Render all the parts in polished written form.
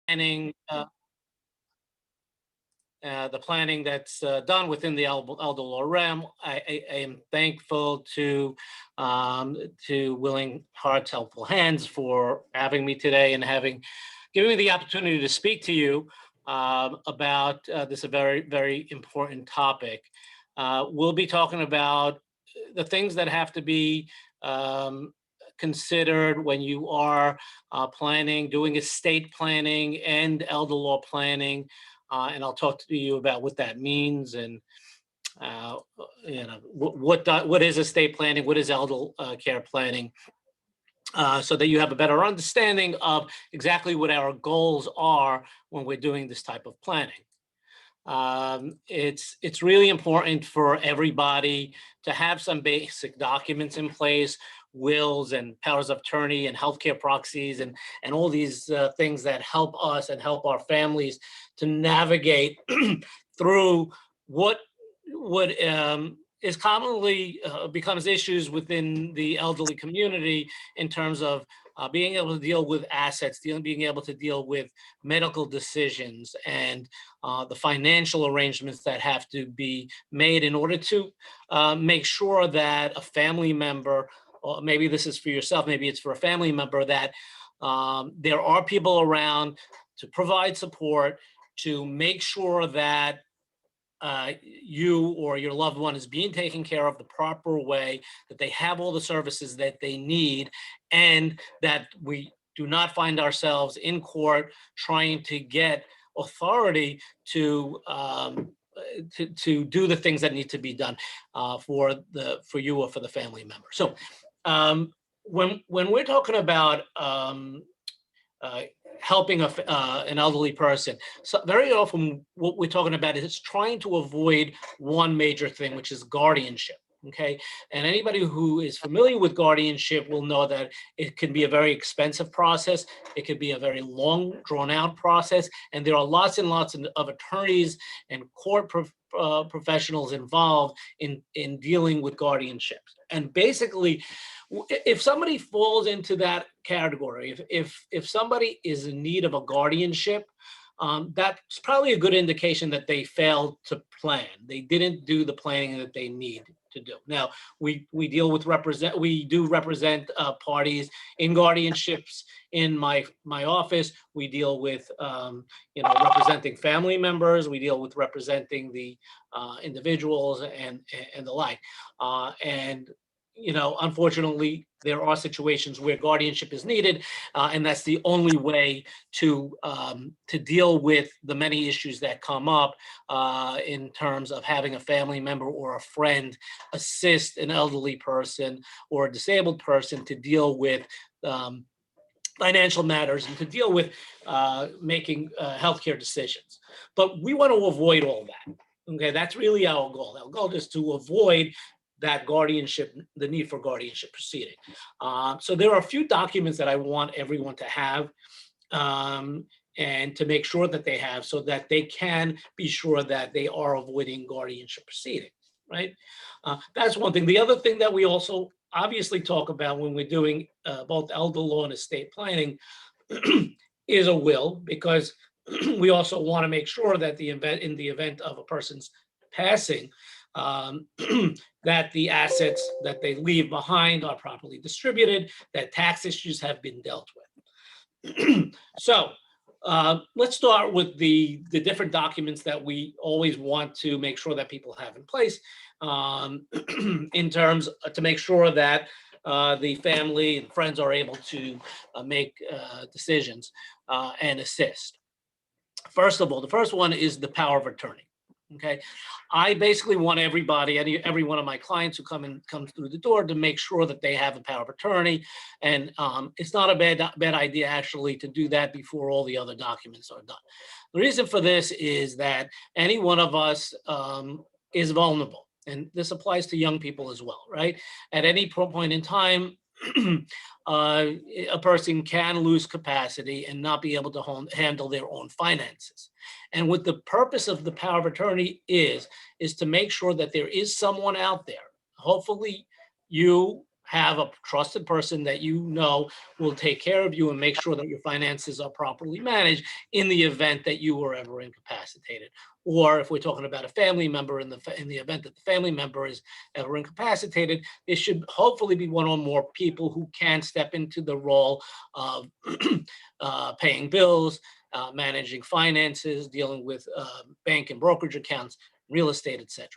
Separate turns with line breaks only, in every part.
planning, the planning that's done within the elder law realm. I am thankful to Willing Hearts, Helpful Hands for having me today and giving me the opportunity to speak to you about this a very, very important topic. We'll be talking about the things that have to be considered when you are doing estate planning and elder law planning. And I'll talk to you about what that means and what is estate planning, what is elder care planning, so that you have a better understanding of exactly what our goals are when we're doing this type of planning. It's really important for everybody to have some basic documents in place, wills and powers of attorney and healthcare proxies and all these things that help us and help our families to navigate through what is commonly becomes issues within the elderly community in terms of being able to deal with assets, being able to deal with medical decisions and the financial arrangements that have to be made in order to make sure that a family member, or maybe this is for yourself, maybe it's for a family member, that there are people around to provide support, to make sure that you or your loved one is being taken care of the proper way, that they have all the services that they need, and that we do not find ourselves in court trying to get authority to do the things that need to be done for you or for the family member. So when we're talking about helping an elderly person, so very often what we're talking about is trying to avoid one major thing, which is guardianship. Okay, and anybody who is familiar with guardianship will know that it can be a very expensive process. It could be a very long, drawn-out process, and there are lots and lots of attorneys and court professionals involved in dealing with guardianships. And basically, if somebody falls into that category, if somebody is in need of a guardianship, that's probably a good indication that they failed to plan. They didn't do the planning that they need to do. Now, we do represent parties in guardianships in my office. We deal with representing family members. We deal with representing the individuals and the like. And unfortunately, there are situations where guardianship is needed, and that's the only way to deal with the many issues that come up in terms of having a family member or a friend assist an elderly person or a disabled person to deal with financial matters and to deal with making healthcare decisions. But we want to avoid all that. Okay, that's really our goal. Our goal is to avoid that guardianship, the need for guardianship proceeding. So there are a few documents that I want everyone to have and to make sure that they have, so that they can be sure that they are avoiding guardianship proceeding, right? That's one thing. The other thing that we also obviously talk about when we're doing both elder law and estate planning is a will, because we also want to make sure that in the event of a person's passing, that the assets that they leave behind are properly distributed, that tax issues have been dealt with. So let's start with the different documents that we always want to make sure that people have in place in terms to make sure that the family and friends are able to make decisions and assist. First of all, the first one is the power of attorney. Okay, I basically want everybody, every one of my clients who come through the door, to make sure that they have a power of attorney, and it's not a bad idea actually to do that before all the other documents are done. The reason for this is that any one of us is vulnerable, and this applies to young people as well, right? At any point in time, a person can lose capacity and not be able to handle their own finances. And what the purpose of the power of attorney is to make sure that there is someone out there, hopefully you have a trusted person that you know will take care of you and make sure that your finances are properly managed in the event that you were ever incapacitated. Or if we're talking about a family member, in the event that the family member is ever incapacitated, there should hopefully be one or more people who can step into the role of paying bills, managing finances, dealing with bank and brokerage accounts, real estate, etc.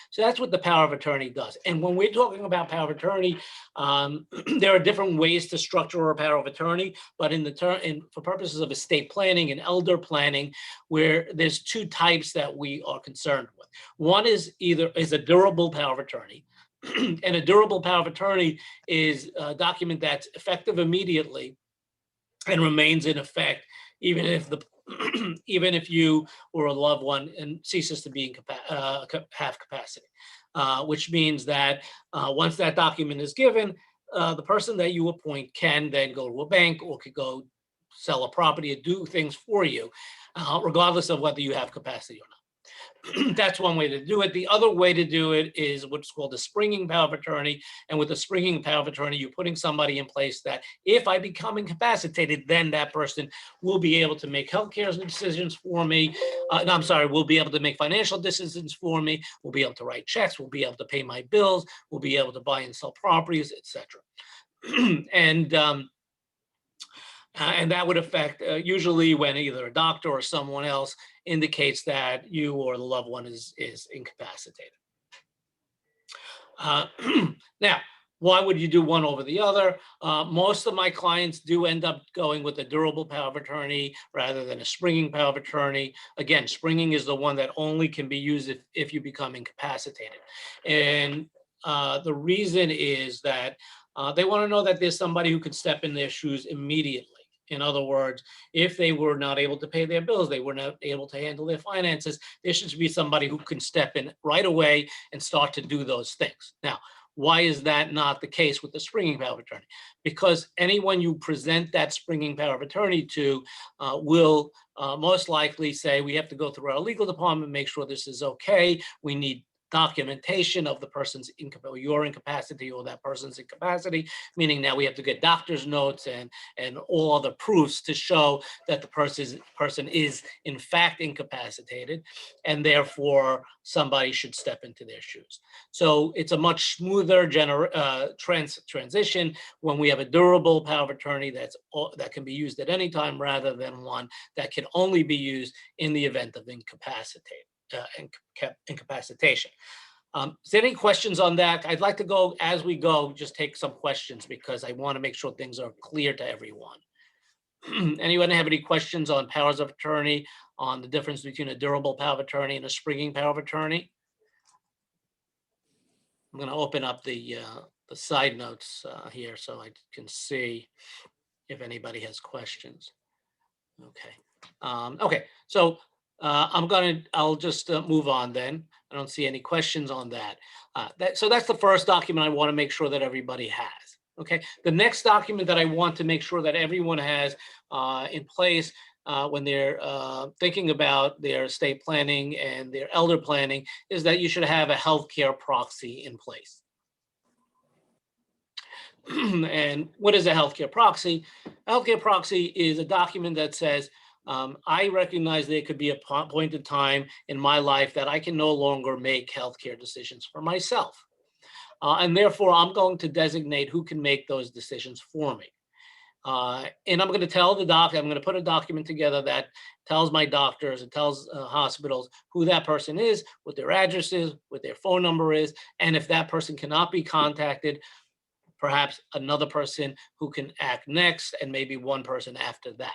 So that's what the power of attorney does. And when we're talking about power of attorney, there are different ways to structure a power of attorney, but for purposes of estate planning and elder planning, where there's two types that we are concerned with. One is a durable power of attorney. And a durable power of attorney is a document that's effective immediately and remains in effect even if even if you or a loved one and ceases to be have capacity, which means that once that document is given, the person that you appoint can then go to a bank or could go sell a property or do things for you, regardless of whether you have capacity or not. That's one way to do it. The other way to do it is what's called a springing power of attorney. And with the springing power of attorney, you're putting somebody in place that if I become incapacitated, then that person will be able to make healthcare decisions for me. No, I'm sorry, will be able to make financial decisions for me. Will be able to write checks. Will be able to pay my bills. Will be able to buy and sell properties, etc. And that would affect usually when either a doctor or someone else indicates that you or the loved one is incapacitated. Now, why would you do one over the other? Most of my clients do end up going with a durable power of attorney rather than a springing power of attorney. Again, springing is the one that only can be used if you become incapacitated. And the reason is that they want to know that there's somebody who could step in their shoes immediately. In other words, if they were not able to pay their bills, they were not able to handle their finances, there should be somebody who can step in right away and start to do those things. Now, why is that not the case with the springing power of attorney? Because anyone you present that springing power of attorney to will most likely say, we have to go through our legal department, make sure this is okay. We need documentation of the person's your incapacity or that person's incapacity, meaning now we have to get doctor's notes and all other proofs to show that the person is in fact incapacitated, and therefore somebody should step into their shoes. So it's a much smoother transition when we have a durable power of attorney that can be used at any time rather than one that can only be used in the event of incapacitation. Is there any questions on that? I'd like to go as we go, just take some questions because I want to make sure things are clear to everyone. Anyone have any questions on powers of attorney, on the difference between a durable power of attorney and a springing power of attorney? I'm going to open up the side notes here so I can see if anybody has questions. Okay. Okay. So I'll just move on then. I don't see any questions on that. So that's the first document I want to make sure that everybody has. Okay. The next document that I want to make sure that everyone has in place when they're thinking about their estate planning and their elder planning is that you should have a healthcare proxy in place. And what is a healthcare proxy? A healthcare proxy is a document that says, I recognize there could be a point in time in my life that I can no longer make healthcare decisions for myself. And therefore, I'm going to designate who can make those decisions for me. And I'm going to tell I'm going to put a document together that tells my doctors and tells hospitals who that person is, what their address is, what their phone number is, and if that person cannot be contacted, perhaps another person who can act next, and maybe one person after that.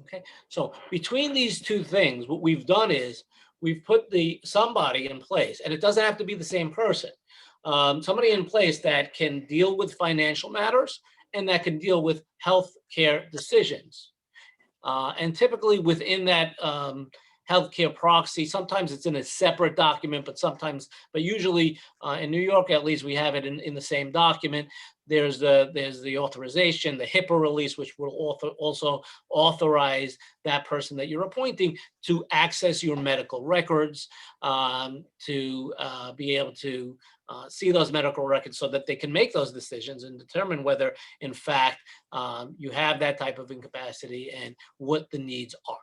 Okay, so between these two things, what we've done is we've put somebody in place, and it doesn't have to be the same person, somebody in place that can deal with financial matters and that can deal with health care decisions. And typically within that healthcare proxy. Sometimes it's in a separate document, but usually in New York, at least, we have it in the same document. There's the authorization, the HIPAA release, which will also authorize that person that you're appointing to access your medical records, to be able to see those medical records so that they can make those decisions and determine whether, in fact, you have that type of incapacity and what the needs are.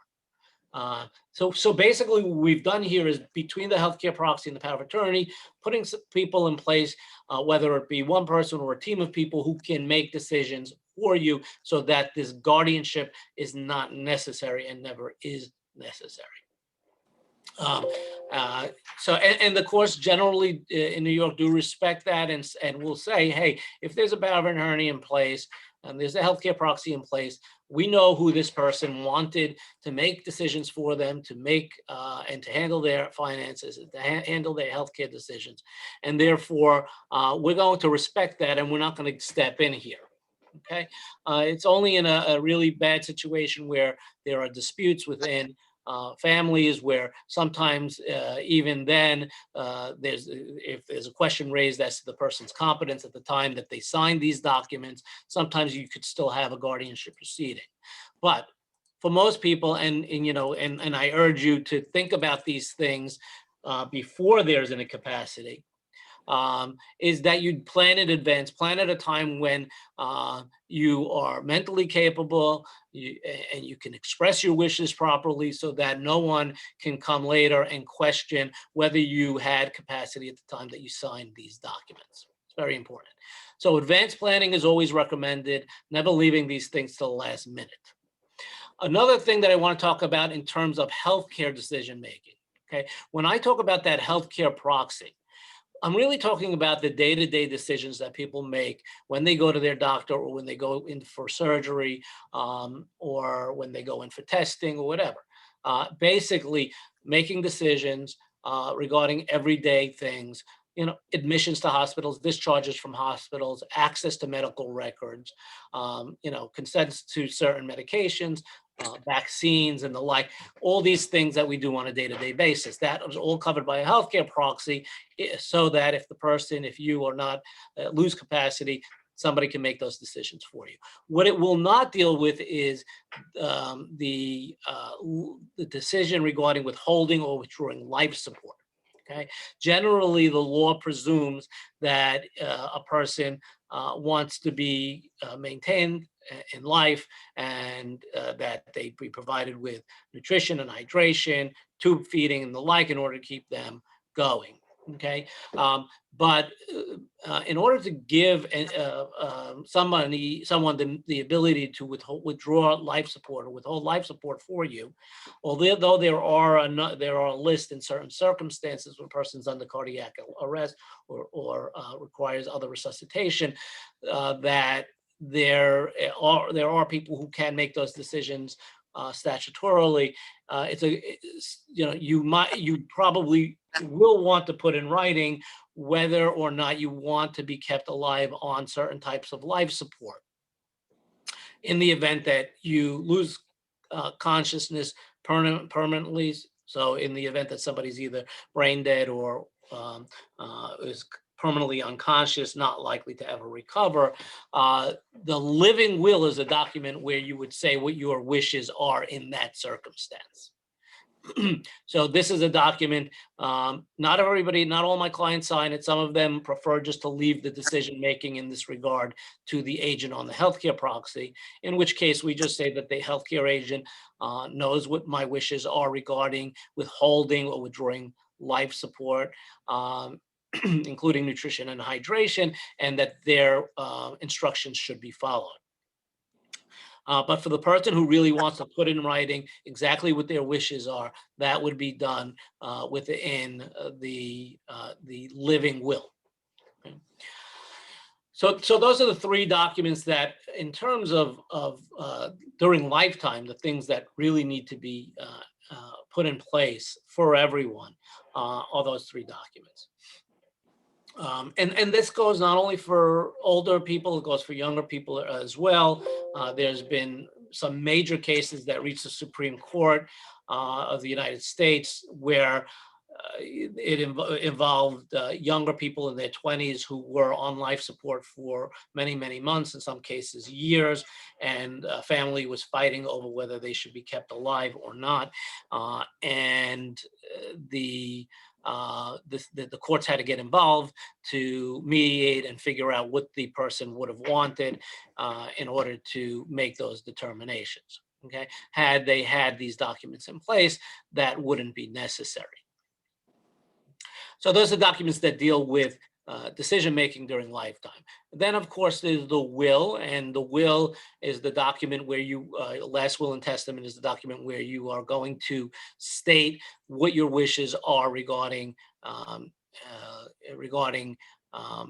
So basically what we've done here is, between the healthcare proxy and the power of attorney, putting some people in place, whether it be one person or a team of people who can make decisions for you, so that this guardianship is not necessary and never is necessary. Um, and the courts generally in New York do respect that, and will say, hey, if there's a power of attorney in place and there's a healthcare proxy in place, we know who this person wanted to make decisions for them, to make and to handle their finances, to handle their healthcare decisions, and therefore we're going to respect that, and we're not going to step in here. Okay, it's only in a really bad situation where there are disputes within families, where sometimes even then if there's a question raised as to the person's competence at the time that they signed these documents, sometimes you could still have a guardianship proceeding. But for most people, and I urge you to think about these things before there's an incapacity, is that you'd plan in advance, plan at a time when you are mentally capable, and you can express your wishes properly, so that no one can come later and question whether you had capacity at the time that you signed these documents. It's very important. So advanced planning is always recommended, never leaving these things to the last minute. Another thing that I want to talk about in terms of healthcare decision making, okay? When I talk about that healthcare proxy, I'm really talking about the day-to-day decisions that people make when they go to their doctor, or when they go in for surgery, or when they go in for testing or whatever. Basically, making decisions regarding everyday things, admissions to hospitals, discharges from hospitals, access to medical records, consents to certain medications, vaccines and the like, all these things that we do on a day-to-day basis. That is all covered by a healthcare proxy, so that if you or not lose capacity, somebody can make those decisions for you. What it will not deal with is the decision regarding withholding or withdrawing life support. Okay. Generally, the law presumes that a person wants to be maintained in life, and that they be provided with nutrition and hydration, tube feeding and the like, in order to keep them going. Okay, but in order to give someone the ability to withdraw life support or withhold life support for you, although there are a list in certain circumstances when a person's under cardiac arrest or requires other resuscitation, that there are people who can make those decisions statutorily. You probably will want to put in writing whether or not you want to be kept alive on certain types of life support in the event that you lose consciousness permanently. So in the event that somebody's either brain dead or is permanently unconscious, not likely to ever recover, the living will is a document where you would say what your wishes are in that circumstance. So this is a document, not all my clients sign it. Some of them prefer just to leave the decision-making in this regard to the agent on the healthcare proxy, in which case we just say that the healthcare agent knows what my wishes are regarding withholding or withdrawing life support, including nutrition and hydration, and that their instructions should be followed. But for the person who really wants to put in writing exactly what their wishes are, that would be done within the living will. Okay. So those are the three documents that, in terms of during lifetime, the things that really need to be put in place for everyone are those three documents. And this goes not only for older people, it goes for younger people as well. There's been some major cases that reached the Supreme Court of the United States, where it involved younger people in their 20s who were on life support for many, many months, in some cases years, and family was fighting over whether they should be kept alive or not. The courts had to get involved to mediate and figure out what the person would have wanted in order to make those determinations. Okay, had they had these documents in place, that wouldn't be necessary. So those are documents that deal with decision-making during lifetime. Then, of course, there's the will, and the will is the document where you, last will and testament is the document where you are going to state what your wishes are regarding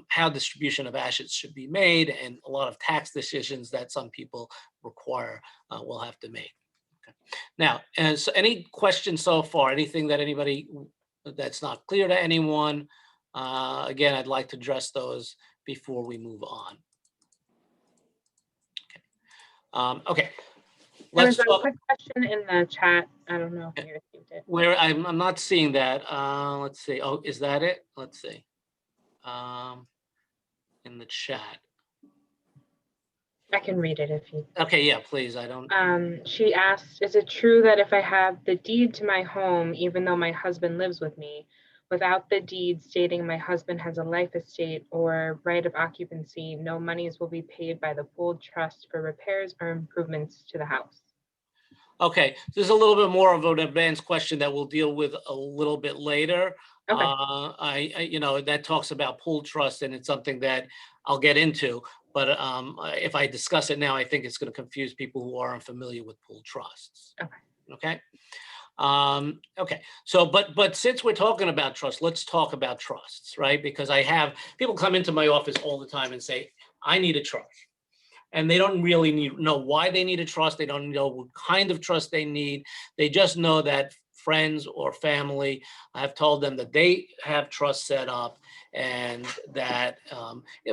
how distribution of assets should be made, and a lot of tax decisions that some people require will have to make. Okay. Now, so any questions so far? Anything that anybody that's not clear to anyone? Again, I'd like to address those before we move on. Okay.
Let's talk. A quick question in the chat. I don't know if you received it.
Where I'm not seeing that. Let's see. Oh, is that it? Let's see. In the chat.
I can read it if you.
Okay, yeah, please. I don't.
She asked, is it true that if I have the deed to my home, even though my husband lives with me, without the deed stating my husband has a life estate or right of occupancy, no monies will be paid by the pooled trust for repairs or improvements to the house?
Okay, this is a little bit more of an advanced question that we'll deal with a little bit later. Okay. That talks about pooled trust, and it's something that I'll get into. But if I discuss it now, I think it's going to confuse people who are unfamiliar with pooled trusts. Okay. Okay. So, but since we're talking about trust, let's talk about trusts, right? Because I have people come into my office all the time and say, I need a trust. And they don't really know why they need a trust. They don't know what kind of trust they need. They just know that friends or family have told them that they have trust set up, and that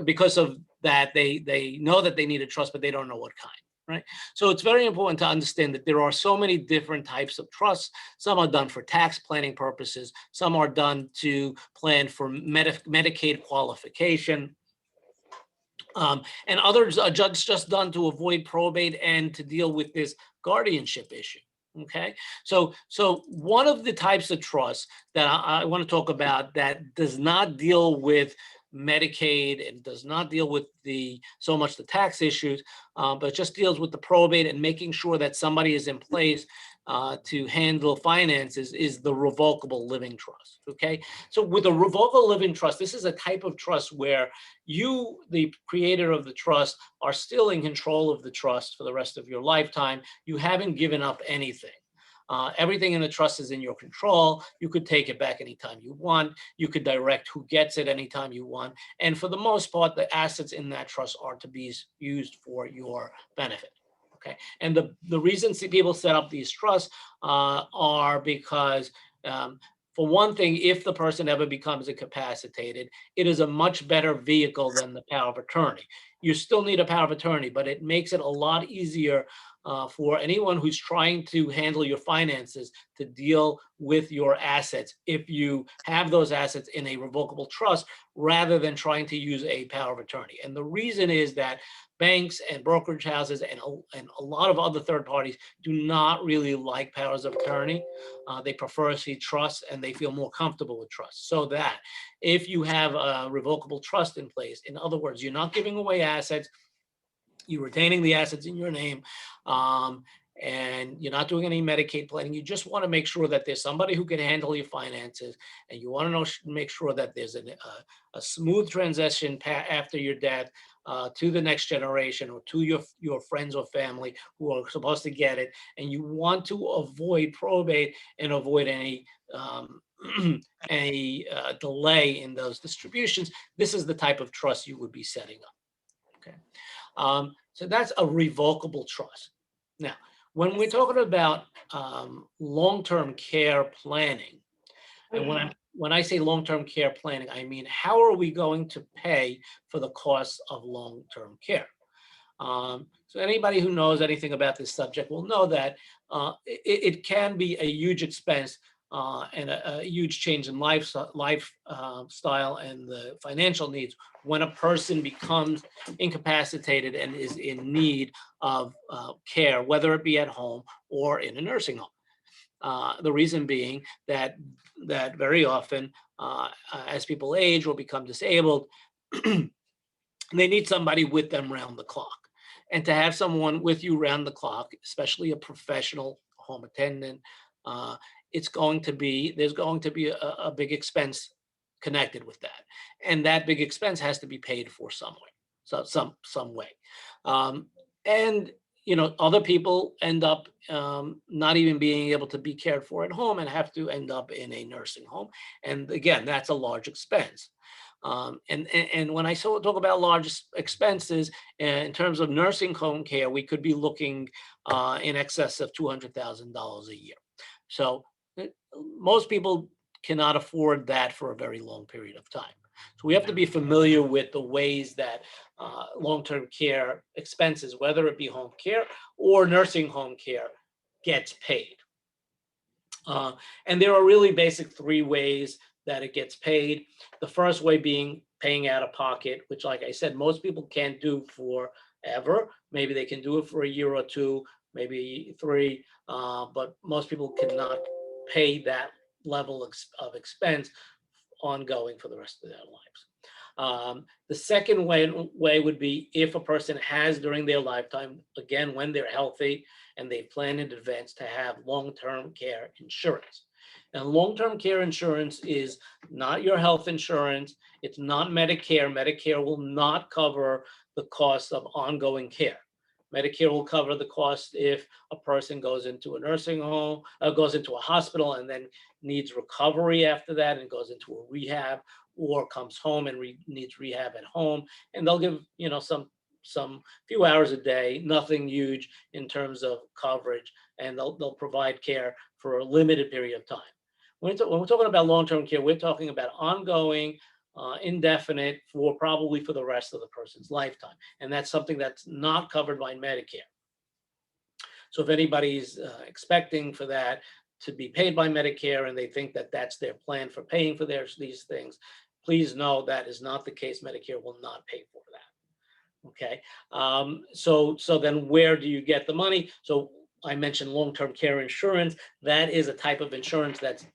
because of that, they know that they need a trust, but they don't know what kind. Right. So it's very important to understand that there are so many different types of trusts. Some are done for tax planning purposes. Some are done to plan for Medicaid qualification. And others are just done to avoid probate and to deal with this guardianship issue. Okay, so one of the types of trusts that I want to talk about that does not deal with Medicaid and does not deal with so much the tax issues, but just deals with the probate and making sure that somebody is in place to handle finances, is the revocable living trust. Okay, so with a revocable living trust, this is a type of trust where you, the creator of the trust, are still in control of the trust for the rest of your lifetime. You haven't given up anything. Everything in the trust is in your control. You could take it back anytime you want. You could direct who gets it anytime you want. And for the most part, the assets in that trust are to be used for your benefit. Okay, and the reasons people set up these trusts are because, for one thing, if the person ever becomes incapacitated, it is a much better vehicle than the power of attorney. You still need a power of attorney, but it makes it a lot easier for anyone who's trying to handle your finances to deal with your assets if you have those assets in a revocable trust rather than trying to use a power of attorney. And the reason is that banks and brokerage houses and a lot of other third parties do not really like powers of attorney. They prefer to see trusts, and they feel more comfortable with trust. So that if you have a revocable trust in place, in other words, you're not giving away assets, you're retaining the assets in your name, and you're not doing any Medicaid planning. You just want to make sure that there's somebody who can handle your finances, and you want to make sure that there's a smooth transition after your death to the next generation or to your friends or family who are supposed to get it. And you want to avoid probate and avoid any delay in those distributions. This is the type of trust you would be setting up. Okay. So that's a revocable trust. Now, when we're talking about long-term care planning, and when I say long-term care planning, I mean, how are we going to pay for the costs of long-term care? So anybody who knows anything about this subject will know that it can be a huge expense and a huge change in lifestyle and the financial needs when a person becomes incapacitated and is in need of care, whether it be at home or in a nursing home. The reason being that very often, as people age or become disabled, they need somebody with them round the clock. And to have someone with you round the clock, especially a professional home attendant, there's going to be a big expense connected with that. And that big expense has to be paid for some way, some way. And other people end up not even being able to be cared for at home and have to end up in a nursing home. And again, that's a large expense. And when I talk about large expenses in terms of nursing home care, we could be looking in excess of $200,000 a year. So most people cannot afford that for a very long period of time. So we have to be familiar with the ways that long-term care expenses, whether it be home care or nursing home care, gets paid. And there are really basic three ways that it gets paid. The first way being paying out of pocket, which, like I said, most people can't do forever. Maybe they can do it for a year or two, maybe three, but most people cannot pay that level of expense ongoing for the rest of their lives. The second way would be if a person has during their lifetime, again, when they're healthy and they plan in advance to have long-term care insurance. And long-term care insurance is not your health insurance. It's not Medicare. Medicare will not cover the cost of ongoing care. Medicare will cover the cost if a person goes into a nursing home, goes into a hospital and then needs recovery after that and goes into a rehab, or comes home and needs rehab at home. And they'll give, some few hours a day, nothing huge in terms of coverage, and they'll provide care for a limited period of time. When we're talking about long-term care, we're talking about ongoing, indefinite, probably for the rest of the person's lifetime. And that's something that's not covered by Medicare. So if anybody's expecting for that to be paid by Medicare and they think that that's their plan for paying for these things, please know that is not the case. Medicare will not pay for that. Okay. So then where do you get the money? So I mentioned long-term care insurance. That is a type of insurance that's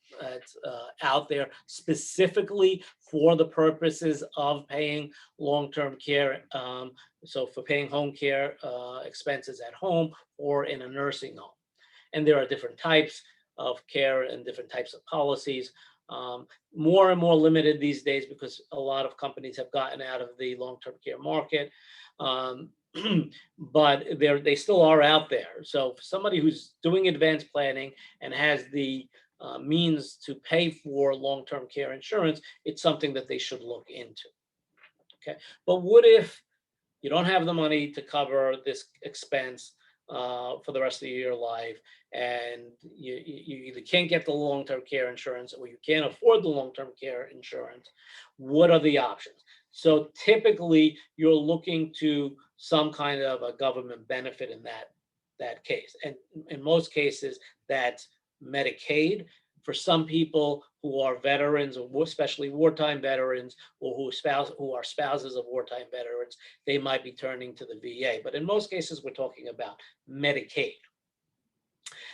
out there specifically for the purposes of paying long-term care. So for paying home care expenses at home or in a nursing home. And there are different types of care and different types of policies. More and more limited these days because a lot of companies have gotten out of the long-term care market. But they still are out there. So for somebody who's doing advanced planning and has the means to pay for long-term care insurance, it's something that they should look into. Okay, but what if you don't have the money to cover this expense for the rest of your life, and you either can't get the long-term care insurance or you can't afford the long-term care insurance? What are the options? So typically, you're looking to some kind of a government benefit in that case. And in most cases, that's Medicaid. For some people who are veterans, or especially wartime veterans, or who are spouses of wartime veterans, they might be turning to the VA. But in most cases, we're talking about Medicaid.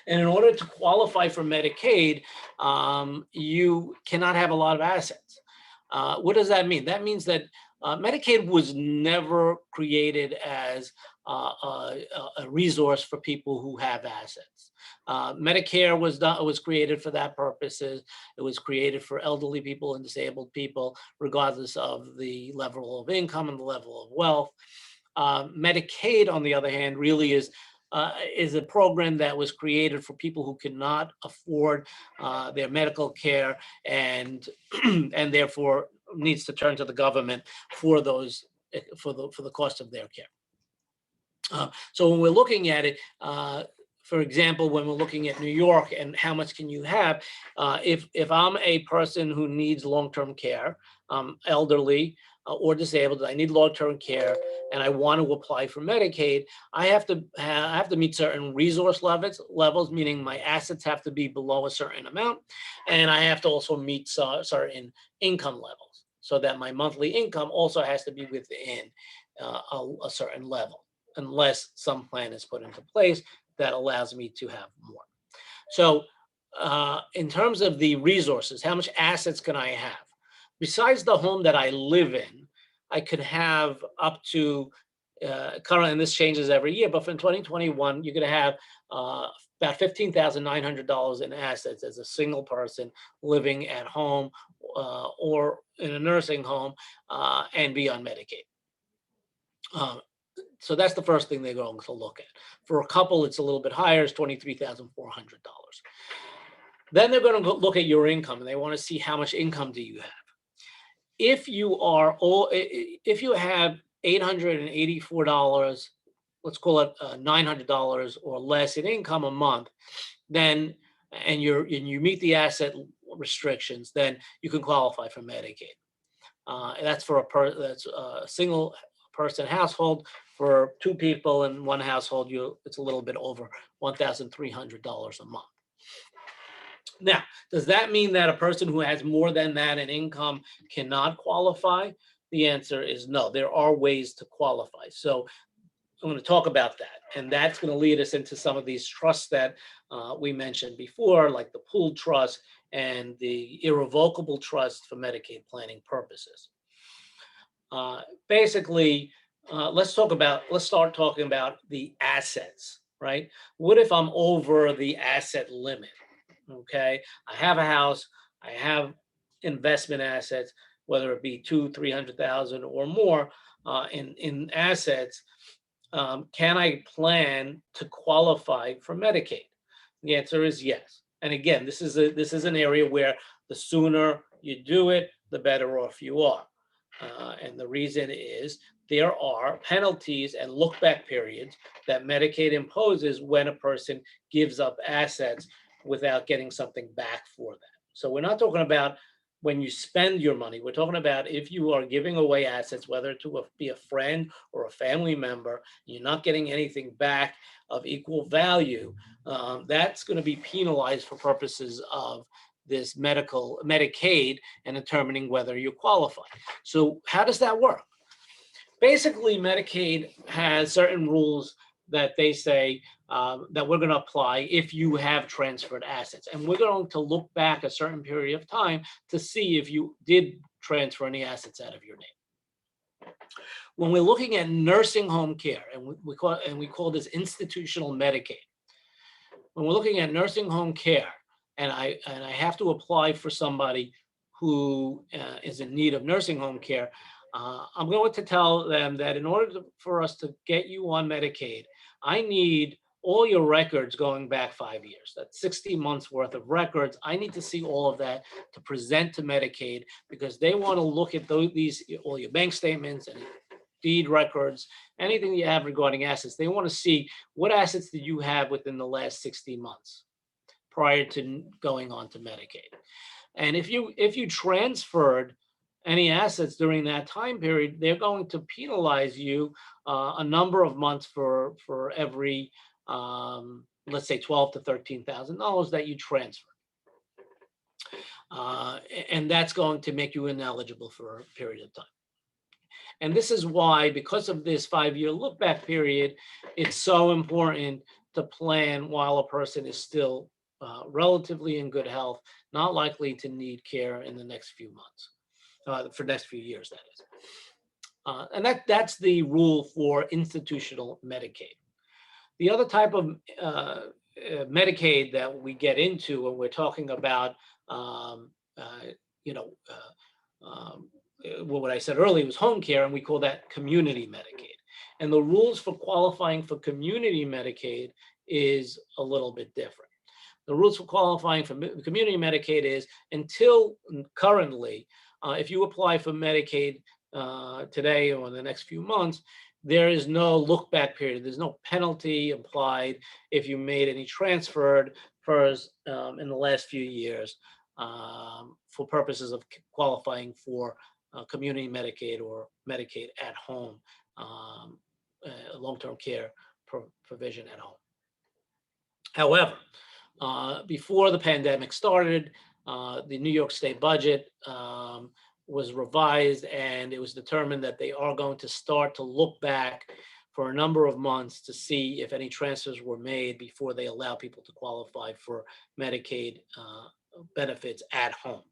And in order to qualify for Medicaid, you cannot have a lot of assets. What does that mean? That means that Medicaid was never created as a resource for people who have assets. Medicare was created for that purposes. It was created for elderly people and disabled people, regardless of the level of income and the level of wealth. Medicaid, on the other hand, really is a program that was created for people who cannot afford their medical care and and therefore needs to turn to the government for the cost of their care. So when we're looking at it, for example, when we're looking at New York and how much can you have, if I'm a person who needs long-term care, elderly, or disabled, I need long-term care, and I want to apply for Medicaid, I have to meet certain resource levels, meaning my assets have to be below a certain amount, and I have to also meet certain income levels, so that my monthly income also has to be within a certain level, unless some plan is put into place that allows me to have more. So, in terms of the resources, how much assets can I have? Besides the home that I live in, I could have up to, currently, and this changes every year, but from 2021, you're going to have about $15,900 in assets as a single person living at home or in a nursing home and be on Medicaid. Um, so that's the first thing they're going to look at. For a couple, it's a little bit higher, it's $23,400. Then they're going to look at your income, and they want to see how much income do you have. If you have $884, let's call it $900 or less in income a month, then and you meet the asset restrictions, then you can qualify for Medicaid. That's for that's a single person household. For two people in one household, it's a little bit over $1,300 a month. Now, does that mean that a person who has more than that in income cannot qualify? The answer is no. There are ways to qualify. So I'm going to talk about that. And that's going to lead us into some of these trusts that we mentioned before, like the pooled trust and the irrevocable trust for Medicaid planning purposes. Basically, let's start talking about the assets, right? What if I'm over the asset limit? Okay, I have a house, I have investment assets, whether it be 200,000-300,000 or more in assets. Can I plan to qualify for Medicaid? The answer is yes. And again, this is an area where the sooner you do it, the better off you are. And the reason is there are penalties and look-back periods that Medicaid imposes when a person gives up assets without getting something back for that. So we're not talking about when you spend your money. We're talking about if you are giving away assets, whether to be a friend or a family member, you're not getting anything back of equal value, that's going to be penalized for purposes of this Medicaid and determining whether you qualify. So how does that work? Basically, Medicaid has certain rules that they say that we're going to apply if you have transferred assets. And we're going to look back a certain period of time to see if you did transfer any assets out of your name. When we're looking at nursing home care, and we call this institutional Medicaid. When we're looking at nursing home care, and I have to apply for somebody who is in need of nursing home care, I'm going to tell them that in order for us to get you on Medicaid, I need all your records going back 5 years. That's 60 months worth of records. I need to see all of that to present to Medicaid because they want to look at all your bank statements and deed records, anything you have regarding assets. They want to see what assets did you have within the last 60 months prior to going on to Medicaid. And if you transferred any assets during that time period, they're going to penalize you a number of months for every, let's say, $12,000 to $13,000 that you transfer. And that's going to make you ineligible for a period of time. And this is why, because of this 5-year look back period, it's so important to plan while a person is still relatively in good health, not likely to need care in the next few months, for next few years, that is. And that's the rule for institutional Medicaid. The other type of Medicaid that we get into when we're talking about, what I said earlier was home care, and we call that community Medicaid. And the rules for qualifying for community Medicaid is a little bit different. The rules for qualifying for community Medicaid is until currently, if you apply for Medicaid today or in the next few months, there is no look back period. There's no penalty applied if you made any transfers in the last few years for purposes of qualifying for community Medicaid or Medicaid at home, long-term care provision at home. However, before the pandemic started, the New York State budget was revised, and it was determined that they are going to start to look back for a number of months to see if any transfers were made before they allow people to qualify for Medicaid benefits at home.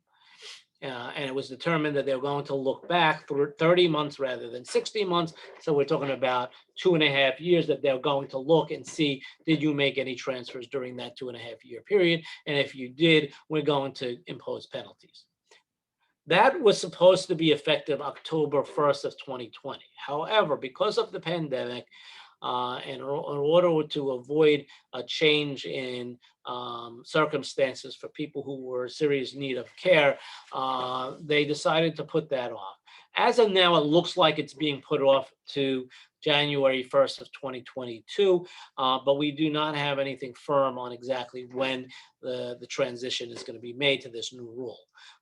And it was determined that they were going to look back through 30 months rather than 60 months. So we're talking about 2.5 years that they're going to look and see, did you make any transfers during that 2.5-year period? And if you did, we're going to impose penalties. That was supposed to be effective October 1st of 2020. However, because of the pandemic, and in order to avoid a change in circumstances for people who were in serious need of care, they decided to put that off. As of now, it looks like it's being put off to January 1st of 2022, but we do not have anything firm on exactly when the transition is going to be made to this new rule.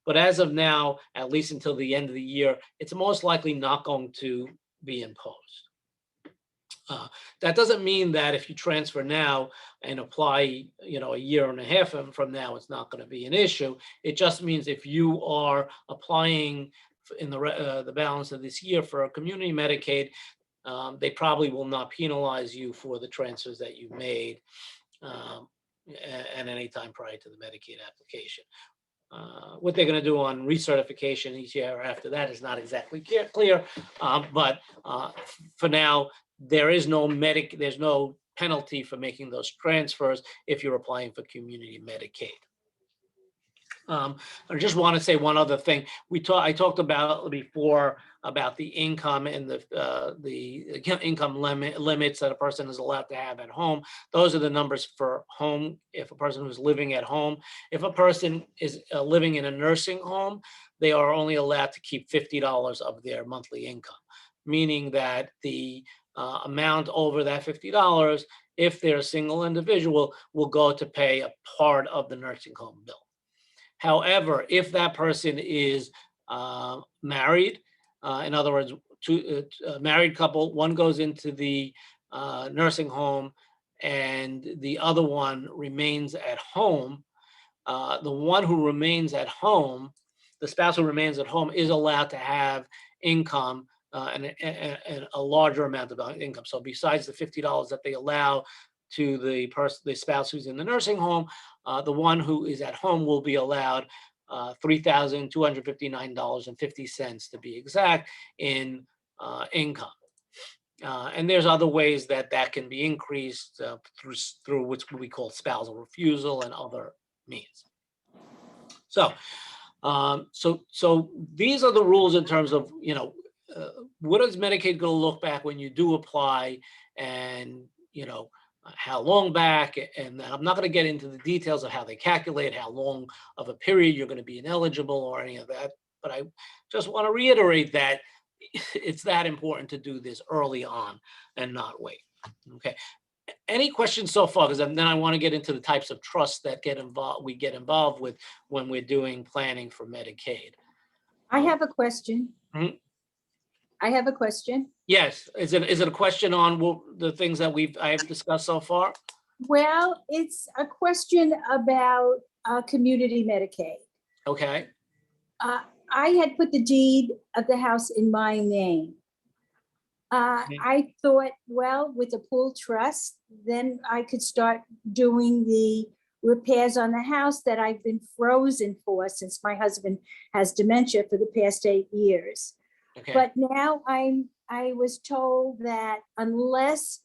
But as of now, at least until the end of the year, it's most likely not going to be imposed. That doesn't mean that if you transfer now and apply, a year and a half from now, it's not going to be an issue. It just means if you are applying in the balance of this year for a community Medicaid, they probably will not penalize you for the transfers that you made at any time prior to the Medicaid application. What they're going to do on recertification each year after that is not exactly clear, but for now, there's no penalty for making those transfers if you're applying for community Medicaid. I just want to say one other thing. I talked about before about the income and the income limits that a person is allowed to have at home. Those are the numbers for home. If a person who's living at home, if a person is living in a nursing home, they are only allowed to keep $50 of their monthly income, meaning that the amount over that $50, if they're a single individual, will go to pay a part of the nursing home bill. However, if that person is married, in other words, a married couple, one goes into the nursing home and the other one remains at home, the one who remains at home, the spouse who remains at home, is allowed to have income and a larger amount of income. So besides the $50 that they allow to the spouse who's in the nursing home, the one who is at home will be allowed $3,259.50 to be exact in income. And there's other ways that can be increased through what we call spousal refusal and other means. So these are the rules in terms of, what is Medicaid going to look back when you do apply, and, how long back, and I'm not going to get into the details of how they calculate how long of a period you're going to be ineligible or any of that, but I just want to reiterate that it's that important to do this early on and not wait. Okay. Any questions so far? Because then I want to get into the types of trusts that we get involved with when we're doing planning for Medicaid.
I have a question.
Mm-hmm.
I have a question.
Yes. Is it a question on the things that I've discussed so far?
Well, it's a question about community Medicaid.
Okay.
I had put the deed of the house in my name. I thought, well, with a pool trust, then I could start doing the repairs on the house that I've been frozen for since my husband has dementia for the past 8 years.
Okay.
But now I was told that unless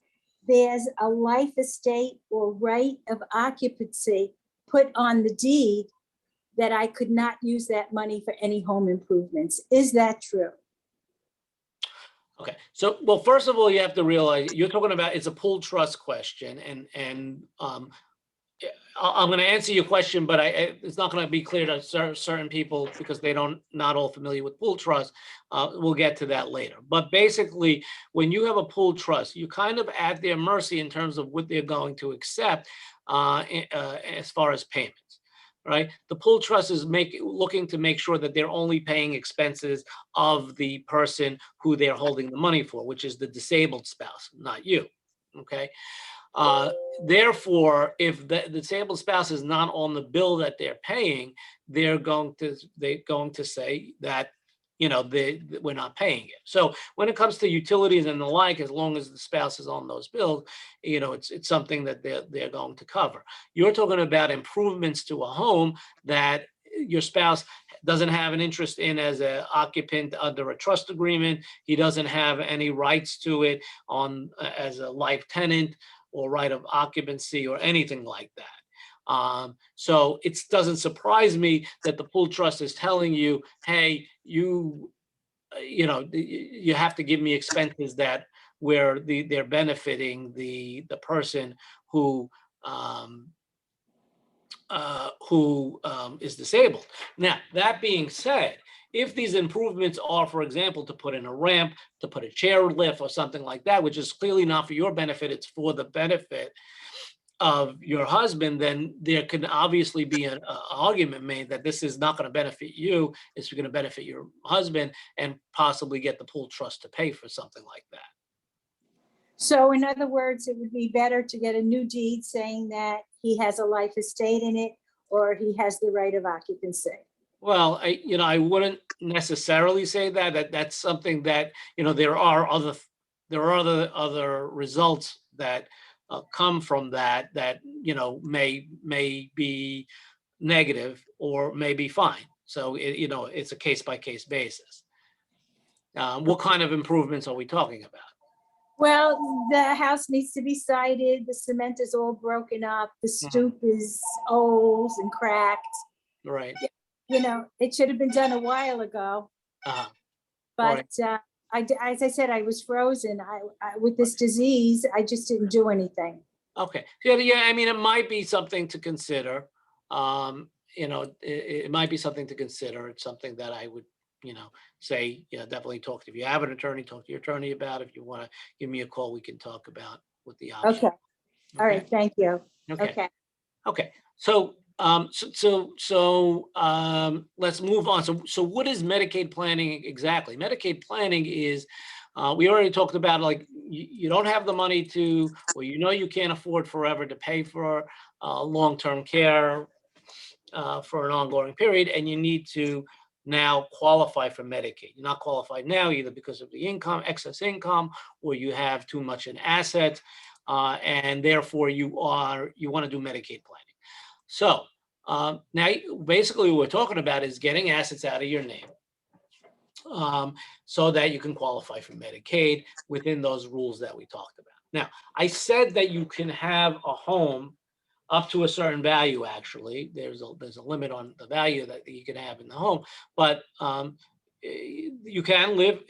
there's a life estate or right of occupancy put on the deed, that I could not use that money for any home improvements. Is that true?
Okay. So, well, first of all, you have to realize you're talking about, it's a pool trust question, and I'm going to answer your question, but it's not going to be clear to certain people because not all familiar with pool trust. We'll get to that later. But basically, when you have a pool trust, you kind of at their mercy in terms of what they're going to accept as far as payments. right? The pool trust is looking to make sure that they're only paying expenses of the person who they're holding the money for, which is the disabled spouse, not you, okay? Uh, Therefore, if the disabled spouse is not on the bill that they're paying, they're going to say that, you know, we're not paying it. So when it comes to utilities and the like, as long as the spouse is on those bills, you know, it's something that they're going to cover. You're talking about improvements to a home that your spouse doesn't have an interest in as an occupant under a trust agreement. He doesn't have any rights to it as a life tenant or right of occupancy or anything like that. So it doesn't surprise me that the pool trust is telling you, hey, you know, you have to give me expenses that where they're benefiting the person who is disabled. Now, that being said, if these improvements are, for example, to put in a ramp, to put a chair lift or something like that, which is clearly not for your benefit, it's for the benefit of your husband, then there can obviously be an argument made that this is not going to benefit you, it's going to benefit your husband, and possibly get the pool trust to pay for something like that.
So in other words, it would be better to get a new deed saying that he has a life estate in it, or he has the right of occupancy.
Well, I wouldn't necessarily say that. That's something that, you know, there are other results that come from that, you know, may be negative or may be fine. So you know, it's a case by case basis. What kind of improvements are we talking about?
Well, the house needs to be sided, the cement is all broken up, the stoop is old and cracked.
Right.
You know, it should have been done a while ago.
Uh-huh.
But as I said, I was frozen. I with this disease, I just didn't do anything.
Okay. Yeah. I mean, it might be something to consider. You know, it might be something to consider. It's something that I would, you know, say, yeah, definitely talk to. If you have an attorney, talk to your attorney about it. If you want to give me a call, we can talk about what the options.
Okay. All right. Thank you.
Okay. Okay. So, let's move on. So what is Medicaid planning exactly? Medicaid planning is, we already talked about, like, you don't have the money to, or you know you can't afford forever to pay for long-term care for an ongoing period, and you need to now qualify for Medicaid. You're not qualified now either because of the excess income, or you have too much in assets, and therefore you want to do Medicaid planning. So now basically what we're talking about is getting assets out of your name, so that you can qualify for Medicaid within those rules that we talked about. Now, I said that you can have a home up to a certain value. Actually, there's a limit on the value that you can have in the home, but you can live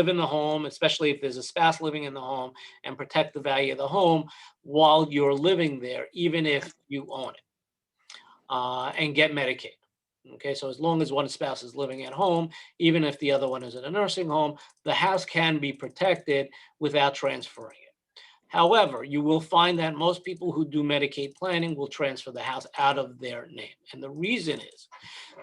in the home, especially if there's a spouse living in the home, and protect the value of the home while you're living there, even if you own it, and get Medicaid. Okay, so as long as one spouse is living at home, even if the other one is in a nursing home, the house can be protected without transferring it. However, you will find that most people who do Medicaid planning will transfer the house out of their name. And the reason is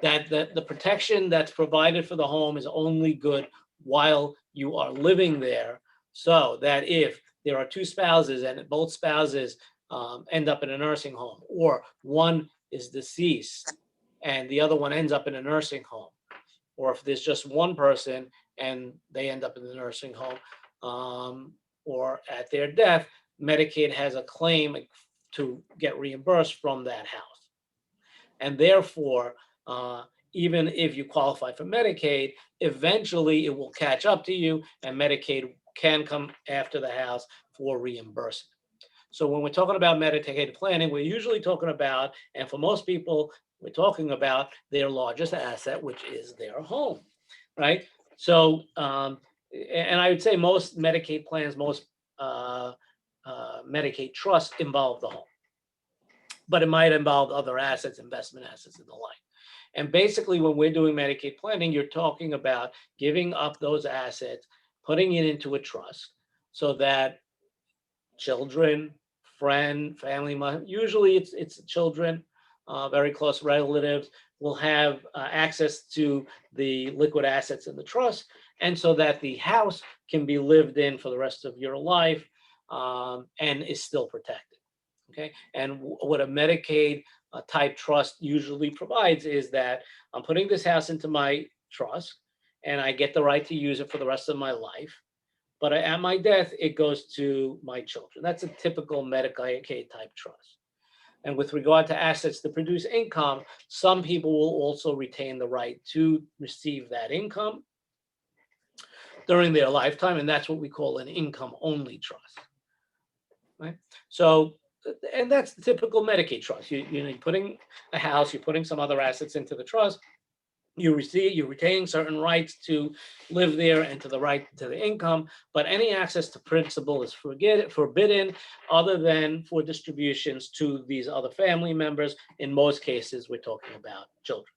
that the protection that's provided for the home is only good while you are living there, so that if there are two spouses and both spouses end up in a nursing home, or one is deceased and the other one ends up in a nursing home, or if there's just one person and they end up in the nursing home, or at their death, Medicaid has a claim to get reimbursed from that house. And therefore, even if you qualify for Medicaid, eventually it will catch up to you, and Medicaid can come after the house for reimbursement. So when we're talking about Medicaid planning, we're usually talking about, and for most people, we're talking about their largest asset, which is their home, right? So, and I would say most Medicaid plans, most Medicaid trusts involve the home, but it might involve other assets, investment assets, and the like. And basically, when we're doing Medicaid planning, you're talking about giving up those assets, putting it into a trust, so that children, family, usually it's children, very close relatives, will have access to the liquid assets in the trust, and so that the house can be lived in for the rest of your life, and is still protected. Okay, and what a Medicaid type trust usually provides is that I'm putting this house into my trust, and I get the right to use it for the rest of my life. But at my death, it goes to my children. That's a typical Medicaid type trust. And with regard to assets that produce income, some people will also retain the right to receive that income during their lifetime, and that's what we call an income-only trust, right? So, and that's the typical Medicaid trust. You're putting a house, you're putting some other assets into the trust, you're retaining certain rights to live there and to the right to the income, but any access to principal is forbidden other than for distributions to these other family members. In most cases, we're talking about children.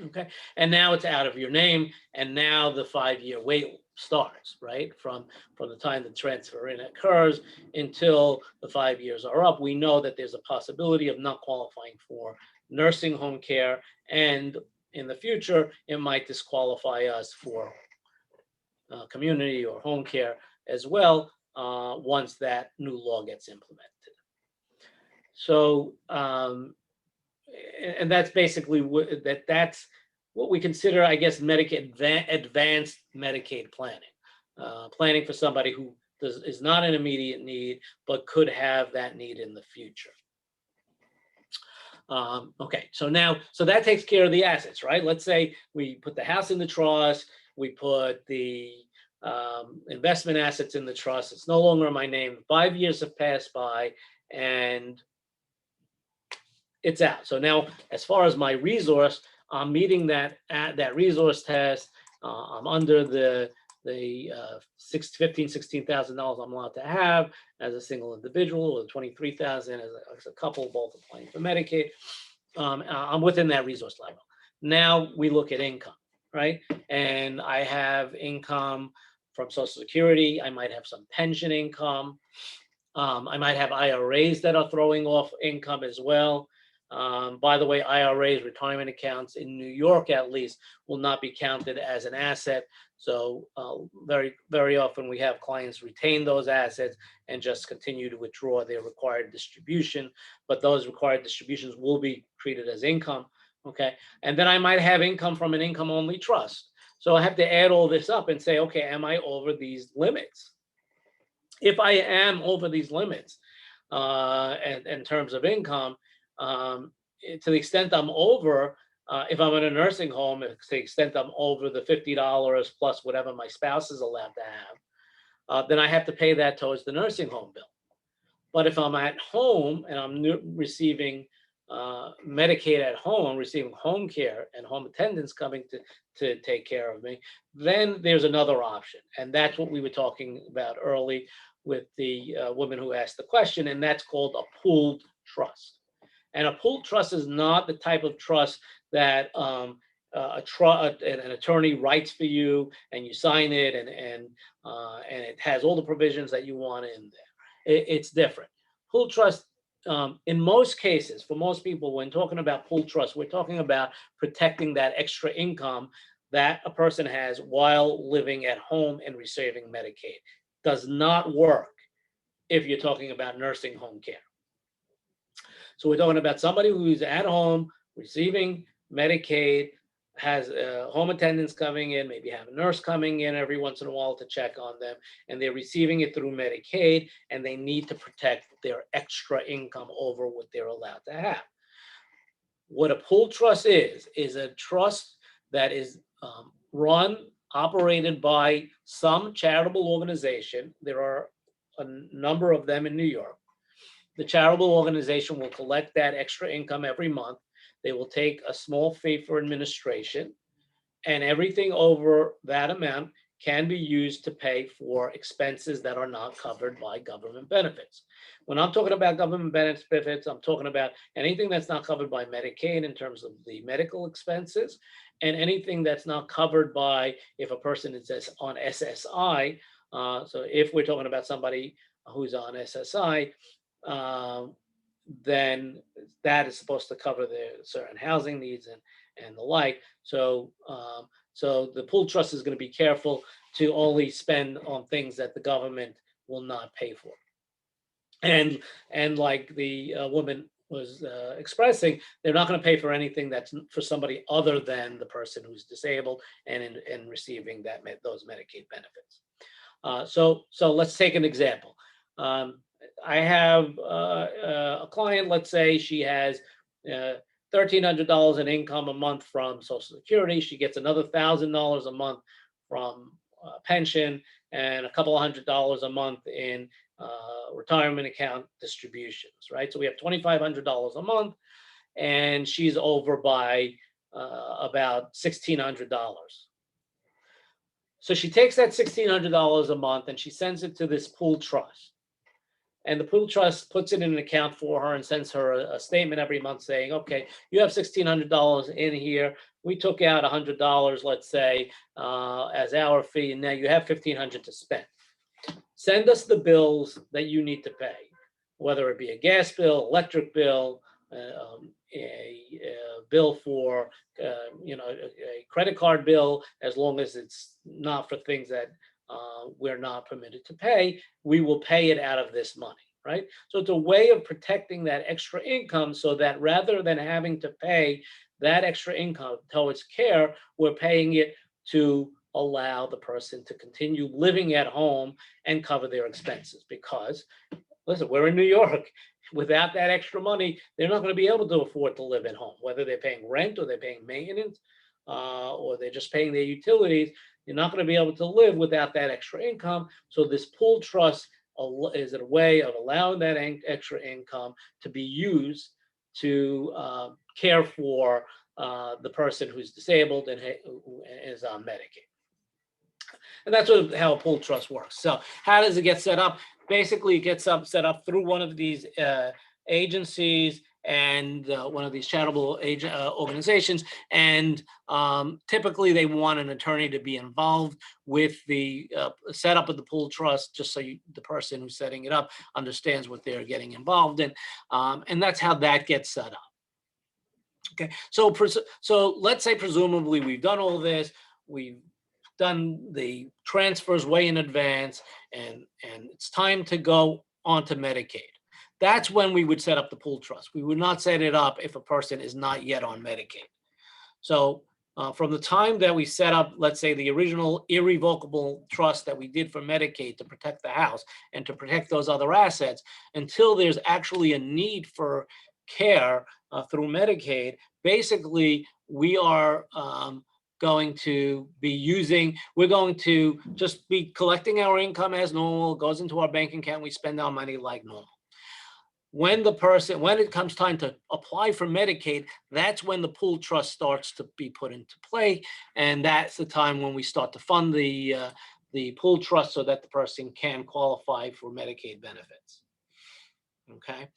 Okay, and now it's out of your name, and now the 5-year wait starts, right? From the time the transfer in occurs until the 5 years are up. We know that there's a possibility of not qualifying for nursing home care, and in the future, it might disqualify us for community or home care as well, once that new law gets implemented. So, and that's basically that's what we consider, I guess, advanced Medicaid planning, planning for somebody who is not an immediate need, but could have that need in the future. Okay, so that takes care of the assets, right? Let's say we put the house in the trust, we put the investment assets in the trust. It's no longer in my name. 5 years have passed by, and it's out. So now, as far as my resource, I'm meeting that resource test. I'm under the $16,000 I'm allowed to have as a single individual, or 23,000 as a couple, both applying for Medicaid. I'm within that resource level. Now we look at income, right? And I have income from Social Security. I might have some pension income. I might have IRAs that are throwing off income as well. By the way, IRAs, retirement accounts in New York at least, will not be counted as an asset. So very, very often we have clients retain those assets and just continue to withdraw their required distribution. But those required distributions will be treated as income. Okay. And then I might have income from an income-only trust. So I have to add all this up and say, okay, am I over these limits? If I am over these limits, in terms of income, to the extent I'm over, if I'm in a nursing home, to the extent I'm over the $50 plus whatever my spouse is allowed to have, then I have to pay that towards the nursing home bill. But if I'm at home and I'm receiving Medicaid at home, I'm receiving home care and home attendants coming to take care of me, then there's another option. And that's what we were talking about early with the woman who asked the question, and that's called a pooled trust. And a pooled trust is not the type of trust that an attorney writes for you and you sign it, and it has all the provisions that you want in there. It's different. Pooled trust, in most cases, for most people, when talking about pooled trust, we're talking about protecting that extra income that a person has while living at home and receiving Medicaid. Does not work if you're talking about nursing home care. So we're talking about somebody who's at home receiving Medicaid, has home attendants coming in, maybe have a nurse coming in every once in a while to check on them, and they're receiving it through Medicaid, and they need to protect their extra income over what they're allowed to have. What a pooled trust is a trust that is operated by some charitable organization. There are a number of them in New York. The charitable organization will collect that extra income every month. They will take a small fee for administration, and everything over that amount can be used to pay for expenses that are not covered by government benefits. When I'm talking about government benefits, I'm talking about anything that's not covered by Medicaid in terms of the medical expenses, and anything that's not covered by, if a person is on SSI. So if we're talking about somebody who's on SSI, then that is supposed to cover their certain housing needs and the like. So so the pool trust is going to be careful to only spend on things that the government will not pay for. And like the woman was expressing, they're not going to pay for anything that's for somebody other than the person who's disabled and in receiving those Medicaid benefits. So let's take an example. I have a client. Let's say she has $1,300 in income a month from Social Security. She gets another $1,000 a month from pension and a couple of $100 a month in retirement account distributions, right? So we have $2,500 a month, and she's over by about $1,600. So she takes that $1,600 a month and she sends it to this pool trust. And the pool trust puts it in an account for her and sends her a statement every month saying, okay, you have $1,600 in here. We took out $100, let's say, as our fee, and now you have $1,500 to spend. Send us the bills that you need to pay, whether it be a gas bill, electric bill, a bill for, a credit card bill, as long as it's not for things that we're not permitted to pay, we will pay it out of this money, right? So it's a way of protecting that extra income so that rather than having to pay that extra income towards care, we're paying it to allow the person to continue living at home and cover their expenses. Because, listen, we're in New York. Without that extra money, they're not going to be able to afford to live at home, whether they're paying rent or they're paying maintenance or they're just paying their utilities. You're not going to be able to live without that extra income. So this pool trust is a way of allowing that extra income to be used to care for the person who's disabled and who is on Medicaid. And that's how a pool trust works. So how does it get set up? Basically, it gets set up through one of these agencies and one of these charitable organizations. And typically, they want an attorney to be involved with the setup of the pool trust, just so the person who's setting it up understands what they're getting involved in. And that's how that gets set up. Okay, so let's say presumably we've done all this, we've done the transfers way in advance, and it's time to go onto Medicaid. That's when we would set up the pool trust. We would not set it up if a person is not yet on Medicaid. So from the time that we set up, let's say, the original irrevocable trust that we did for Medicaid to protect the house and to protect those other assets, until there's actually a need for care through Medicaid, basically we are going to be we're going to just be collecting our income as normal, goes into our bank account, we spend our money like normal. When it comes time to apply for Medicaid, that's when the pool trust starts to be put into play. And that's the time when we start to fund the pool trust so that the person can qualify for Medicaid benefits. Okay.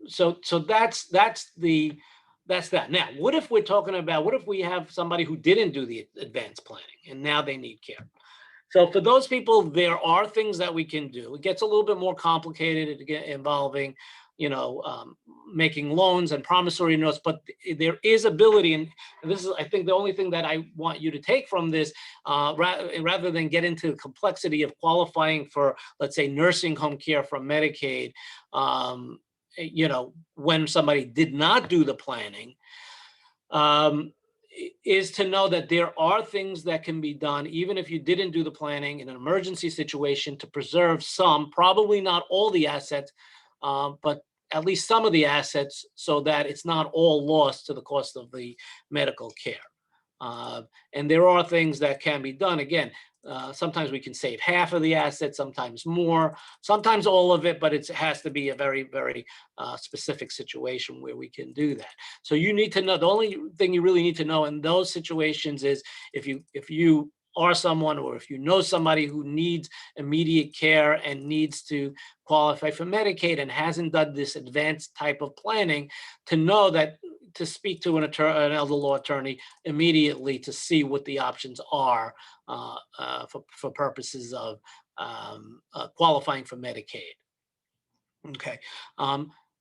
So that's that. Now, what if we have somebody who didn't do the advanced planning and now they need care? So for those people, there are things that we can do. It gets a little bit more complicated, involving, making loans and promissory notes, but there is ability, and this is, I think, the only thing that I want you to take from this, rather than get into the complexity of qualifying for, let's say, nursing home care from Medicaid, when somebody did not do the planning, is to know that there are things that can be done, even if you didn't do the planning, in an emergency situation, to preserve some, probably not all the assets, but at least some of the assets, so that it's not all lost to the cost of the medical care. And there are things that can be done. Again, sometimes we can save half of the assets, sometimes more, sometimes all of it, but it has to be a very, very specific situation where we can do that. So you need to know, the only thing you really need to know in those situations is if you are someone, or if you know somebody who needs immediate care and needs to qualify for Medicaid and hasn't done this advanced type of planning, to know that to speak to an elder law attorney immediately to see what the options are for purposes of qualifying for Medicaid. Okay.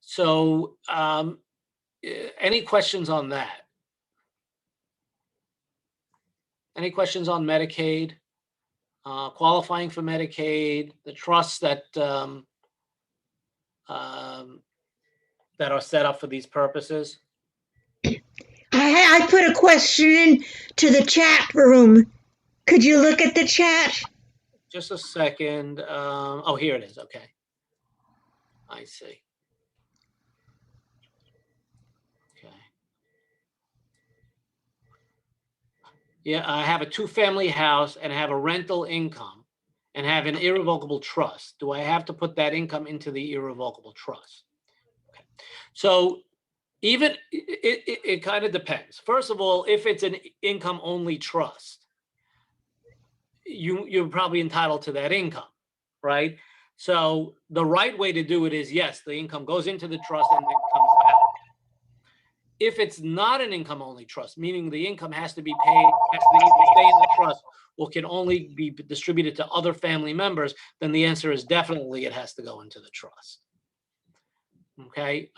So any questions on that? Any questions on Medicaid? Qualifying for Medicaid, the trusts that that are set up for these purposes?
I put a question in to the chat room. Could you look at the chat?
Just a second. Oh, here it is. Okay. I see. Okay. Yeah, I have a two-family house and have a rental income and have an irrevocable trust. Do I have to put that income into the irrevocable trust? Okay. So even it kind of depends. First of all, if it's an income-only trust, you're probably entitled to that income, right? So the right way to do it is, yes, the income goes into the trust and then comes out. If it's not an income-only trust, meaning the income has to be paid, has to either stay in the trust or can only be distributed to other family members, then the answer is definitely it has to go into the trust. Okay.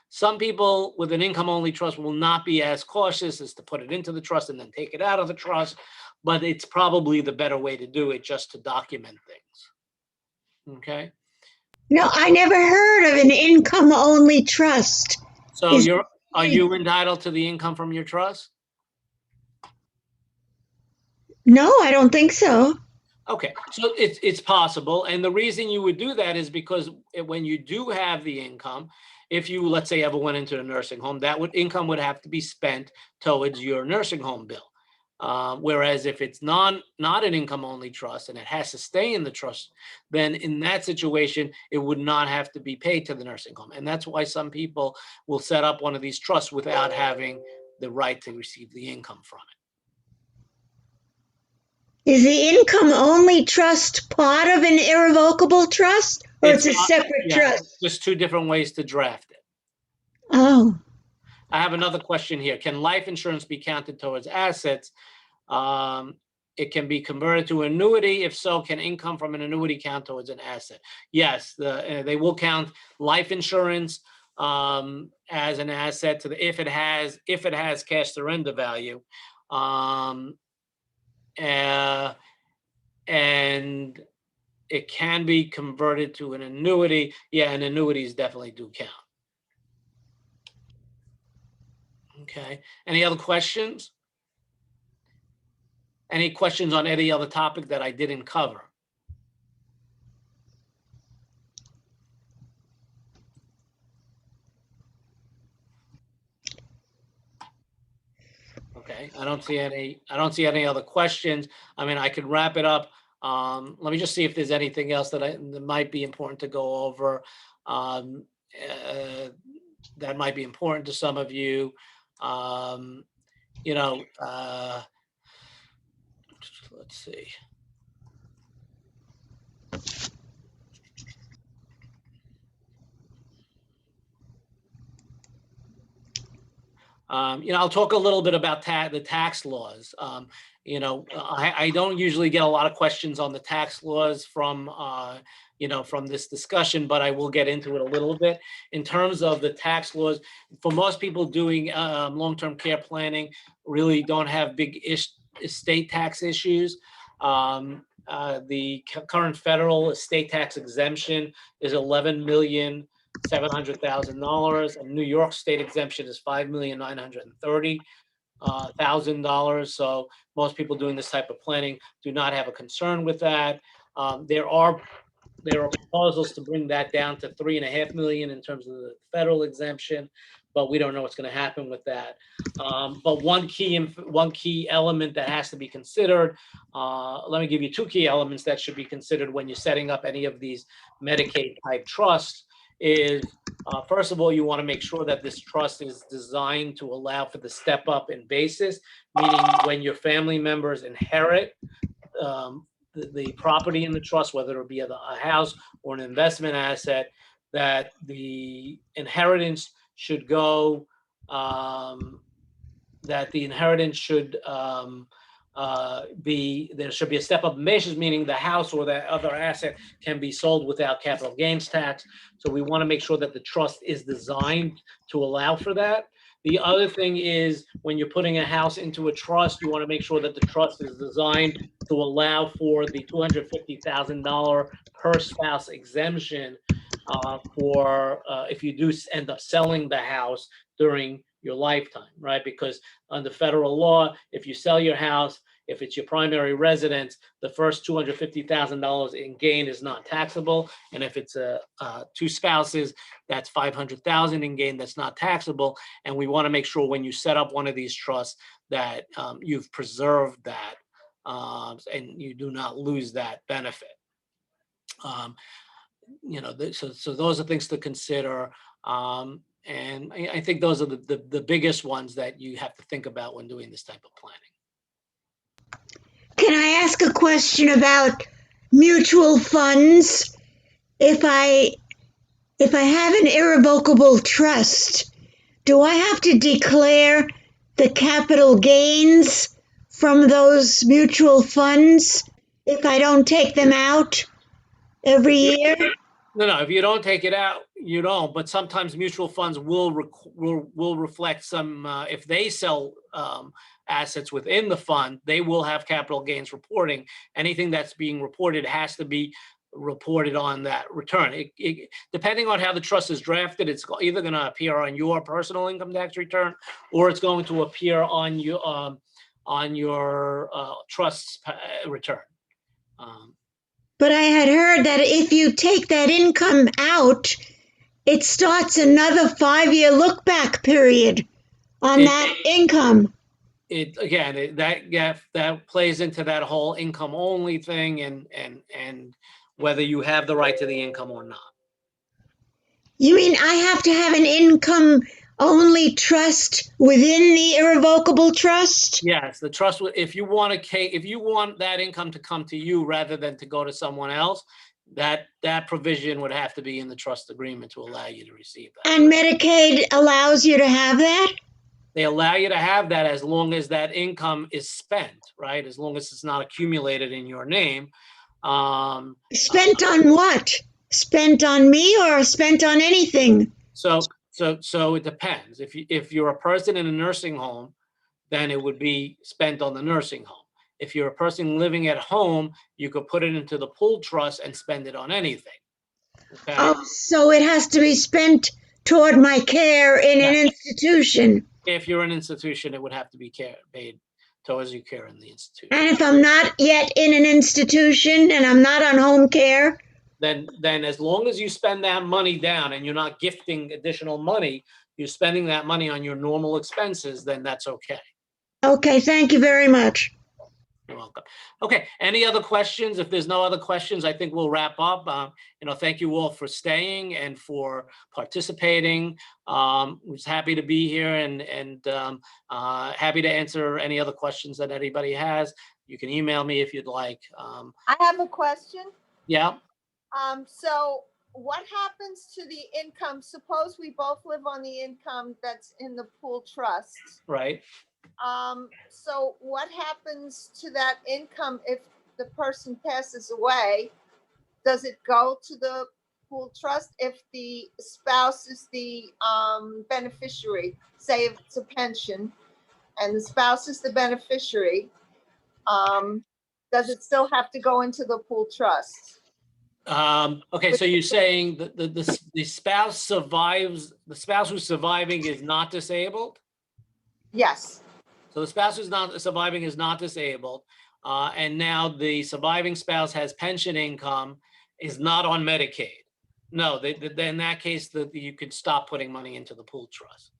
Some people with an income-only trust will not be as cautious as to put it into the trust and then take it out of the trust, but it's probably the better way to do it just to document things. Okay.
No, I never heard of an income-only trust.
So
Is
are you entitled to the income from your trust?
No, I don't think so.
Okay, so it's possible, and the reason you would do that is because when you do have the income, if you, let's say, ever went into a nursing home, that income would have to be spent towards your nursing home bill. Whereas if it's not an income-only trust and it has to stay in the trust, then in that situation, it would not have to be paid to the nursing home. And that's why some people will set up one of these trusts without having the right to receive the income from it.
Is the income-only trust part of an irrevocable trust, or it's a
not-
separate
yeah,
trust?
just two different ways to draft it.
Oh,
I have another question here. Can life insurance be counted towards assets? It can be converted to annuity. If so, can income from an annuity count towards an asset? Yes, they will count life insurance as an asset to the if it has cash surrender value, and it can be converted to an annuity. Yeah, and annuities definitely do count. Okay. Any other questions? Any questions on any other topic that I didn't cover? Okay, I don't see any other questions. I mean, I could wrap it up. Let me just see if there's anything else that might be important to go over. Um, that might be important to some of you. You know, let's see. I'll talk a little bit about the tax laws. I don't usually get a lot of questions on the tax laws from this discussion, but I will get into it a little bit. In terms of the tax laws, for most people doing long-term care planning, really don't have big estate tax issues. The current federal estate tax exemption is $11,700,000, and New York state exemption is $5,930,000. So most people doing this type of planning do not have a concern with that. There are proposals to bring that down to $3.5 million in terms of the federal exemption, but we don't know what's going to happen with that. But one key element that has to be considered. Let me give you two key elements that should be considered when you're setting up any of these Medicaid type trusts. Is first of all, you want to make sure that this trust is designed to allow for the step up in basis, meaning when your family members inherit the property in the trust, whether it be a house or an investment asset, that the inheritance should go, there should be a step up in basis, meaning the house or that other asset can be sold without capital gains tax. So we want to make sure that the trust is designed to allow for that. The other thing is when you're putting a house into a trust, you want to make sure that the trust is designed to allow for the $250,000 per spouse exemption for if you do end up selling the house during your lifetime, right? Because under federal law, if you sell your house, if it's your primary residence, the first $250,000 in gain is not taxable. And if it's two spouses, that's $500,000 in gain that's not taxable. And we want to make sure when you set up one of these trusts that you've preserved that and you do not lose that benefit. So those are things to consider. And I think those are the biggest ones that you have to think about when doing this type of planning.
Can I ask a question about mutual funds? If I have an irrevocable trust, do I have to declare the capital gains from those mutual funds if I don't take them out every year?
No, if you don't take it out, you don't. But sometimes mutual funds will reflect some, if they sell assets within the fund, they will have capital gains reporting. Anything that's being reported has to be reported on that return. Depending on how the trust is drafted, it's either going to appear on your personal income tax return, or it's going to appear on your trust's return.
But I had heard that if you take that income out, it starts another 5-year look back period on that income.
That plays into that whole income only thing and whether you have the right to the income or not.
You mean I have to have an income only trust within the irrevocable trust?
Yes, the trust, if you want that income to come to you rather than to go to someone else, that provision would have to be in the trust agreement to allow you to receive that.
And Medicaid allows you to have that?
They allow you to have that as long as that income is spent, right? As long as it's not accumulated in your name.
Spent on what? Spent on me or spent on anything?
So it depends. If you're a person in a nursing home, then it would be spent on the nursing home. If you're a person living at home, you could put it into the pool trust and spend it on anything. Okay?
Oh, so it has to be spent toward my care in an institution.
If you're an institution, it would have to be paid towards your care in the institution.
And if I'm not yet in an institution and I'm not on home care?
Then as long as you spend that money down and you're not gifting additional money, you're spending that money on your normal expenses, then that's okay.
Okay, thank you very much.
You're welcome. Okay, any other questions? If there's no other questions, I think we'll wrap up. Thank you all for staying and for participating. Was happy to be here and happy to answer any other questions that anybody has. You can email me if you'd like.
I have a question.
Yeah.
So what happens to the income? Suppose we both live on the income that's in the pool trust.
Right.
So what happens to that income if the person passes away? Does it go to the pool trust if the spouse is the beneficiary? Say if it's a pension and the spouse is the beneficiary, does it still have to go into the pool trust?
Okay, so you're saying that the spouse survives, the spouse who's surviving is not disabled?
Yes.
So the spouse who's not surviving is not disabled, and now the surviving spouse has pension income, is not on Medicaid. No, in that case, you could stop putting money into the pool trust.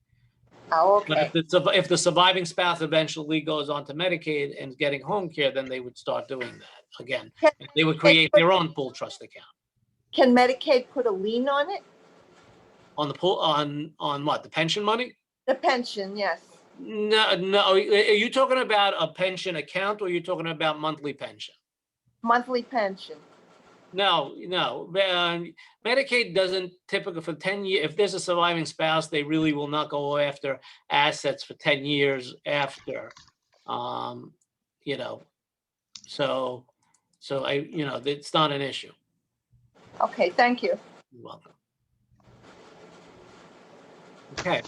Oh, okay.
But if the surviving spouse eventually goes on to Medicaid and is getting home care, then they would start doing that again. They would create their own pool trust account.
Can Medicaid put a lien on it?
On the pool, on what? The pension money?
The pension, yes.
No. Are you talking about a pension account or are you talking about monthly pension?
Monthly pension.
No. Medicaid doesn't typically for 10 years. If there's a surviving spouse, they really will not go after assets for 10 years after you know, so it's not an issue.
Okay, thank you.
You're welcome. Okay.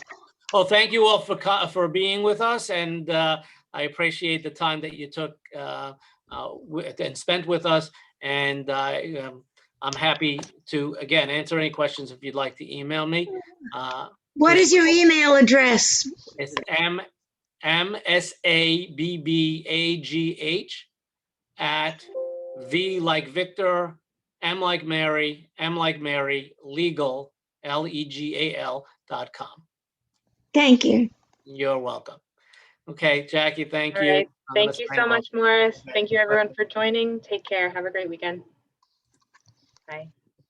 Well, thank you all for being with us, and I appreciate the time that you took and spent with us. And I'm happy to again answer any questions if you'd like to email me.
What is your email address?
It's MSABBAGH at V like Victor, M like Mary, M like Mary, legal, LEGAL.com.
Thank you.
You're welcome. Okay, Jackie, thank
All
you.
right.
I'm gonna
Thank you
sign
so
off.
much, Morris.
Okay.
Thank you everyone for joining. Take care. Have a great weekend. Bye.